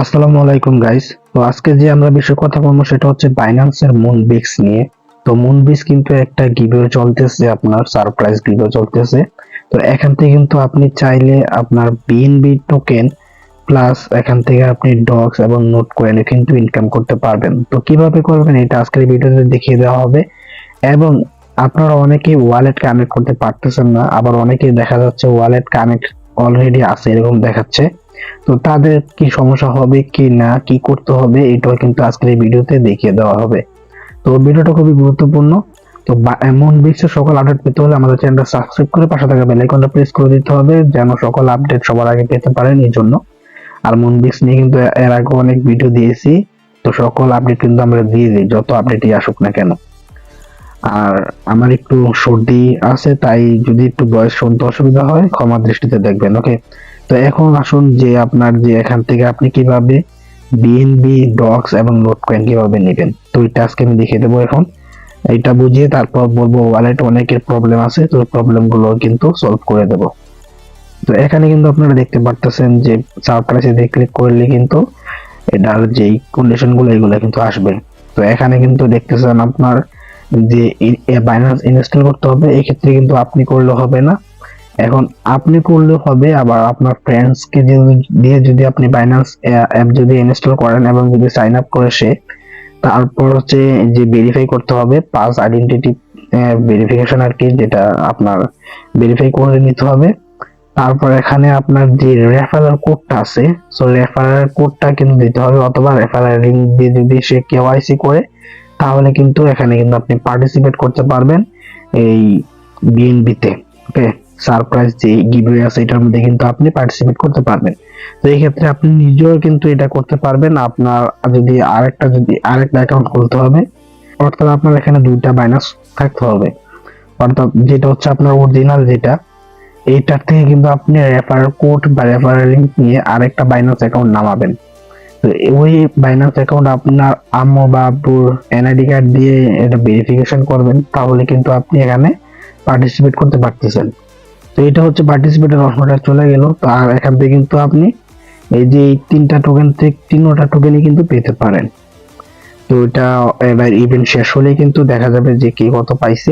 আসসালামু আলাইকুম গাইস। তো আজকে যে আমরা বিষয়ে কথা বলবো সেটা হচ্ছে বাইন্যান্সের মুনবিক্স নিয়ে। তো মুনবিক্স কিন্তু একটা গিভওয়ে চলতেছে, আপনার সারপ্রাইজ গিভওয়ে চলতেছে। তো এখান থেকে কিন্তু আপনি চাইলে আপনার বিএনবি টোকেন প্লাস এখান থেকে আপনি ডক্স এবং নোট কয়েনে কিন্তু ইনকাম করতে পারবেন। তো কিভাবে করবেন এটা আজকের ভিডিওতে দেখিয়ে দেওয়া হবে। এবং আপনারা অনেকেই ওয়ালেট কানেক্ট করতে পারতেছেন না, আবার অনেকেই দেখা যাচ্ছে ওয়ালেট কানেক্ট অলরেডি আছে এরকম দেখাচ্ছে। তো তাদের কি সমস্যা হবে কি না, কি করতে হবে, এটাও কিন্তু আজকের এই ভিডিওতে দেখিয়ে দেওয়া হবে। তো ভিডিওটা খুবই গুরুত্বপূর্ণ। তো এমন বিশ্বের সকল আপডেট পেতে হলে আমাদের চ্যানেলটা সাবস্ক্রাইব করে পাশে থাকা বেল আইকনটা প্রেস করে দিতে হবে, যেন সকল আপডেট সবার আগে পেতে পারেন এই জন্য। আর মুনবিক্স নিয়ে কিন্তু এর আগে অনেক ভিডিও দিয়েছি, তো সকল আপডেট কিন্তু আমরা দিয়ে দিই যত আপডেটই আসুক না কেন। আর আমার একটু সর্দি আছে, তাই যদি একটু বয়স শুনতে অসুবিধা হয় ক্ষমা দৃষ্টিতে দেখবেন, ওকে। তো এখন আসুন যে আপনার যে এখান থেকে আপনি কিভাবে বিএনবি ডক্স এবং নোট কয়েন কিভাবে নেবেন, তো এটা আজকে আমি দেখিয়ে দেবো। এখন এটা বুঝিয়ে তারপর বলবো ওয়ালেট অনেকের প্রবলেম আছে, তো প্রবলেম গুলো কিন্তু সলভ করে দেবো। তো এখানে কিন্তু আপনারা দেখতে পারতেছেন যে সারপ্রাইজে দিয়ে ক্লিক করলে কিন্তু এটার যেই কন্ডিশন গুলো এগুলো কিন্তু আসবে। তো এখানে কিন্তু দেখতেছেন আপনার যে বাইন্যান্স ইনস্টল করতে হবে, এক্ষেত্রে কিন্তু আপনি করলে হবে না। এখন আপনি করলে হবে, আবার আপনার ফ্রেন্ডস কে দিয়ে যদি আপনি বাইন্যান্স অ্যাপ যদি ইনস্টল করেন এবং যদি সাইন আপ করে সে, তারপর হচ্ছে যে ভেরিফাই করতে হবে পাস আইডেন্টিটি ভেরিফিকেশন আর কি, যেটা আপনার ভেরিফাই করে নিতে হবে। তারপর এখানে আপনার যে রেফারেল কোডটা আছে, সো রেফারেল কোডটা কিন্তু দিতে হবে, অথবা রেফারেল লিংক দিয়ে যদি সে কেওয়াইসি করে তাহলে কিন্তু এখানে কিন্তু আপনি পার্টিসিপেট করতে পারবেন এই বিএনবি তে, ওকে। সারপ্রাইজ যে গিভওয়ে আছে এটার মধ্যে কিন্তু আপনি পার্টিসিপেট করতে পারবেন। তো এই ক্ষেত্রে আপনি নিজেও কিন্তু এটা করতে পারবেন। আপনার যদি আরেকটা অ্যাকাউন্ট খুলতে হবে, অর্থাৎ আপনার এখানে দুইটা বাইনান্স থাকতে হবে, অর্থাৎ যেটা হচ্ছে আপনার অরিজিনাল যেটা, এইটার থেকে কিন্তু আপনি রেফারেল কোড বা রেফারেল লিংক নিয়ে আরেকটা বাইনান্স অ্যাকাউন্ট নামাবেন। তো ওই বাইন্যান্স অ্যাকাউন্ট আপনার আম্মু বা আব্বুর এনআইডি কার্ড দিয়ে এটা ভেরিফিকেশন করবেন, তাহলে কিন্তু আপনি এখানে পার্টিসিপেট করতে পারতেছেন। তো এটা হচ্ছে পার্টিসিপেটের অপশনটা চলে গেল। তো আর এখান থেকে কিন্তু আপনি এই যে এই তিনটা টোকেন থেকে তিনটা টোকেনই কিন্তু পেতে পারেন। তো এটা এবার ইভেন্ট শেষ হলে কিন্তু দেখা যাবে যে কে কত পাইছে।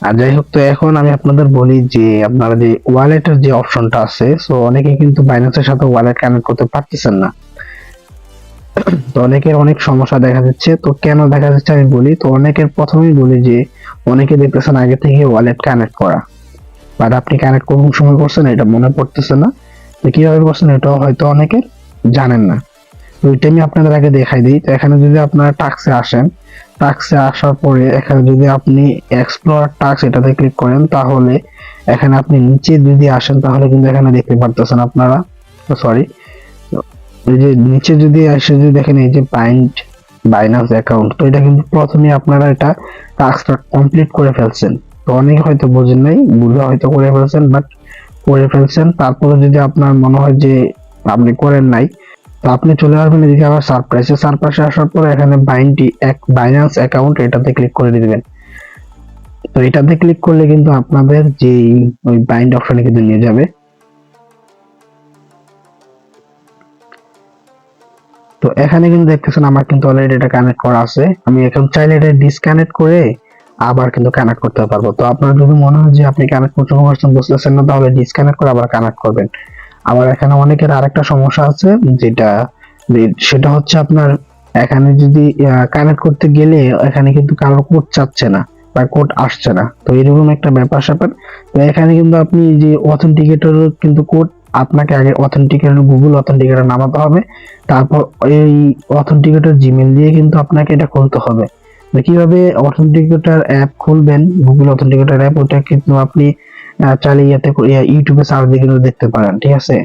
আর যাই হোক, তো এখন আমি আপনাদের বলি যে আপনারা যে ওয়ালেটের যে অপশনটা আছে, সো অনেকে কিন্তু বাইন্যান্সের সাথে ওয়ালেট কানেক্ট করতে পারতেছেন না। তো অনেকের অনেক সমস্যা দেখা যাচ্ছে। তো কেন দেখা যাচ্ছে আমি বলি। তো অনেকের প্রথমেই বলি যে অনেকে দেখতেছেন আগে থেকে ওয়ালেট কানেক্ট করা, বাট আপনি কানেক্ট কোন সময় করছেন এটা মনে পড়তেছে না। তো কিভাবে করছেন এটাও হয়তো অনেকে জানেন না। তো ওইটা আমি আপনাদের আগে দেখাই দিই। তো এখানে যদি আপনারা টাস্কে আসেন, টাস্কে আসার পরে এখানে যদি আপনি এক্সপ্লোর টাস্ক এটাতে ক্লিক করেন, তাহলে এখানে আপনি নিচে যদি আসেন তাহলে কিন্তু এখানে দেখতে পারতেছেন আপনারা, সরি, এই যে নিচে যদি এসে যদি দেখেন এই যে বাইন্যান্স অ্যাকাউন্ট, তো এটা কিন্তু প্রথমে আপনারা এটা টাস্কটা কমপ্লিট করে ফেলছেন। তো অনেকে হয়তো বোঝেন নাই, ভুলে হয়তো করে ফেলছেন, বাট করে ফেলছেন। তারপরে যদি আপনার মনে হয় যে আপনি করেন নাই, তো আপনি চলে আসবেন এদিকে আবার সারপ্রাইজে আসার পরে এখানে বাইন্যান্স অ্যাকাউন্ট এটাতে ক্লিক করে দিবেন। তো এটাতে ক্লিক করলে কিন্তু আপনাদের যে ওই বাইন্ড অপশনে কিন্তু নিয়ে যাবে। তো এখানে কিন্তু দেখতেছেন আমার কিন্তু অলরেডি এটা কানেক্ট করা আছে। আমি এখন চাইলে এটা ডিসকানেক্ট করে আবার কিন্তু কানেক্ট করতে পারবো। তো আপনার যদি মনে হয় যে আপনি কানেক্ট করতে পারছেন, বুঝতেছেন না, তাহলে ডিসকানেক্ট করে আবার কানেক্ট করবেন। আবার এখানে অনেকের আরেকটা সমস্যা আছে, যেটা সেটা হচ্ছে আপনার এখানে যদি কানেক্ট করতে গেলে এখানে কিন্তু কারোর কোড চাচ্ছে না বা কোড আসছে না, তো এরকম একটা ব্যাপার স্যাপার। তো এখানে কিন্তু আপনি যে অথেন্টিকেটর কিন্তু কোড, আপনাকে আগে অথেন্টিকেটর গুগল অথেন্টিকেটর নামাতে হবে, তারপর এই অথেন্টিকেটর জিমেল দিয়ে কিন্তু আপনাকে এটা খুলতে হবে। তো কিভাবে অথেন্টিকেটর অ্যাপ খুলবেন, গুগল অথেন্টিকেটর অ্যাপ, ওটা কিন্তু আপনি চাইলে ইউটিউবে সার্চ দিয়ে কিন্তু দেখতে পারেন, ঠিক আছে।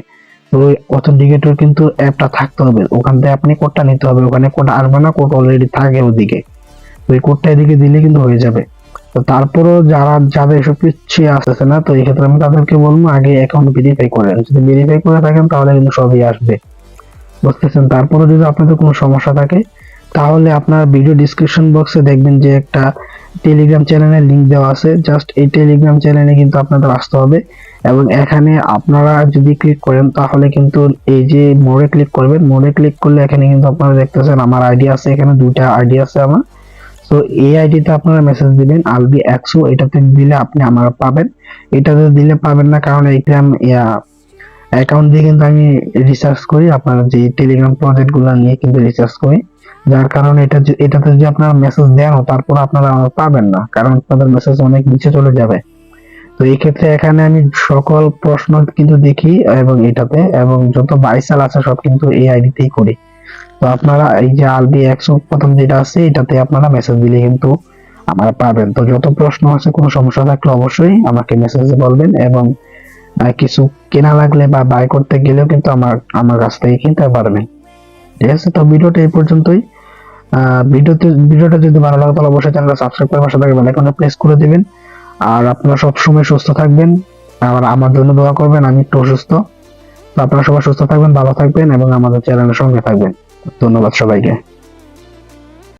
তো ওই অথেন্টিকেটর কিন্তু অ্যাপটা থাকতে হবে, ওখান থেকে আপনি কোডটা নিতে হবে, ওখানে কোড আসবে না, কোড অলরেডি থাকে ওদিকে। তো এই কোডটা এদিকে দিলে কিন্তু হয়ে যাবে। তো তারপরও যাদের এসব পিছিয়ে আসতেছে না, তো এই ক্ষেত্রে আমি তাদেরকে বলবো আগে অ্যাকাউন্ট ভেরিফাই করেন। যদি ভেরিফাই করে থাকেন তাহলে কিন্তু সবই আসবে, বুঝতেছেন। তারপরে যদি আপনাদের কোনো সমস্যা থাকে তাহলে আপনার ভিডিও ডিসক্রিপশন বক্সে দেখবেন যে একটা টেলিগ্রাম চ্যানেলের লিংক দেওয়া আছে। জাস্ট এই টেলিগ্রাম চ্যানেলে কিন্তু আপনাদের আসতে হবে এবং এখানে আপনারা যদি ক্লিক করেন তাহলে কিন্তু এই যে মোড়ে ক্লিক করবেন, মোড়ে ক্লিক করলে এখানে কিন্তু আপনারা দেখতেছেন আমার আইডি আছে, এখানে দুইটা আইডি আছে আমার। তো এই আইডিতে আপনারা মেসেজ দিবেন আলবি 100, এটাতে দিলে আপনি আমার পাবেন। এটাতে দিলে পাবেন না, কারণ এইটা অ্যাকাউন্ট দিয়ে কিন্তু আমি রিসার্চ করি, আপনার যে টেলিগ্রাম প্রজেক্ট গুলো নিয়ে কিন্তু রিসার্চ করি, যার কারণে এটাতে যদি আপনারা মেসেজ দেন তারপর আপনারা আমার পাবেন না, কারণ আপনাদের মেসেজ অনেক নিচে চলে যাবে। তো এই ক্ষেত্রে এখানে আমি সকল প্রশ্ন কিন্তু দেখি এবং এটাতে, এবং যত বাইসাল আছে সব কিন্তু এই আইডিতেই করি। তো আপনারা এই যে আলবি 100 প্রথম যেটা আছে এটাতে আপনারা মেসেজ দিলে কিন্তু আমরা পাবেন। তো যত প্রশ্ন আছে, কোনো সমস্যা থাকলে অবশ্যই আমাকে মেসেজে বলবেন, এবং কিছু কেনা লাগলে বা বাই করতে গেলেও কিন্তু আমার কাছ থেকে কিনতে পারবেন। ঠিক আছে, তো ভিডিওটা এই পর্যন্তই। ভিডিওটা যদি ভালো লাগে তাহলে অবশ্যই চ্যানেলটা সাবস্ক্রাইব করে পাশে থাকা বেল আইকনটা প্রেস করে দিবেন। আর আপনারা সব সময় সুস্থ থাকবেন, আর আমার জন্য দোয়া করবেন, আমি একটু অসুস্থ। তো আপনারা সবাই সুস্থ থাকবেন, ভালো থাকবেন এবং আমাদের চ্যানেলের সঙ্গে থাকবেন। ধন্যবাদ সবাইকে।